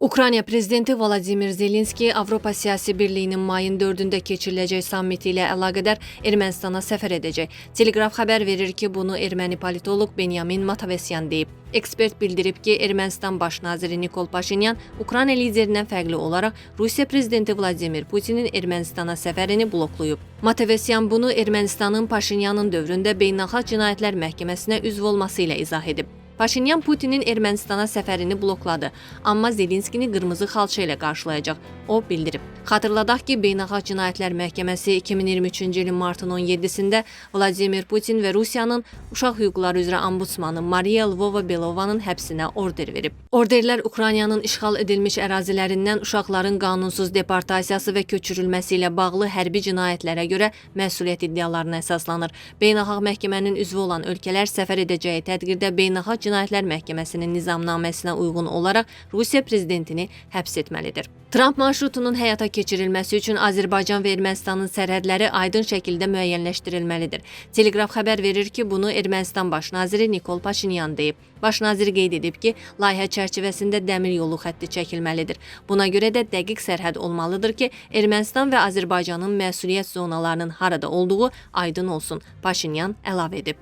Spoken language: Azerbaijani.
Ukrayna prezidenti Vladimir Zelenski Avropa Siyasi Birliyinin mayın 4-də keçiriləcək sammiti ilə əlaqədar Ermənistana səfər edəcək. Telegraf xəbər verir ki, bunu erməni politoloq Benyamin Matavesyan deyib. Ekspert bildirib ki, Ermənistan baş naziri Nikol Paşinyan Ukrayna liderindən fərqli olaraq Rusiya prezidenti Vladimir Putinin Ermənistana səfərini bloklayıb. Matavesyan bunu Ermənistanın Paşinyanın dövründə Beynəlxalq Cinayətlər Məhkəməsinə üzv olması ilə izah edib. Paşinyan Putinin Ermənistana səfərini blokladı, amma Zelenskini qırmızı xalça ilə qarşılayacaq, o bildirib. Xatırladaq ki, Beynəlxalq Cinayətlər Məhkəməsi 2023-cü ilin martın 17-sində Vladimir Putin və Rusiyanın uşaq hüquqları üzrə ombudsmanı Mariya Lvova-Belovanın həbsinə order verib. Orderlər Ukraynanın işğal edilmiş ərazilərindən uşaqların qanunsuz deportasiyası və köçürülməsi ilə bağlı hərbi cinayətlərə görə məsuliyyət iddialarına əsaslanır. Beynəlxalq məhkəmənin üzvü olan ölkələr səfər edəcəyi tədbirdə Beynəlxalq Cinayətlər Məhkəməsinin nizamnaməsinə uyğun olaraq Rusiya prezidentini həbs etməlidir. Tramp marşrutunun həyata keçirilməsi üçün Azərbaycan və Ermənistanın sərhədləri aydın şəkildə müəyyənləşdirilməlidir. Telegraf xəbər verir ki, bunu Ermənistan baş naziri Nikol Paşinyan deyib. Baş nazir qeyd edib ki, layihə çərçivəsində dəmir yolu xətti çəkilməlidir. Buna görə də dəqiq sərhəd olmalıdır ki, Ermənistan və Azərbaycanın məsuliyyət zonalarının harada olduğu aydın olsun, Paşinyan əlavə edib.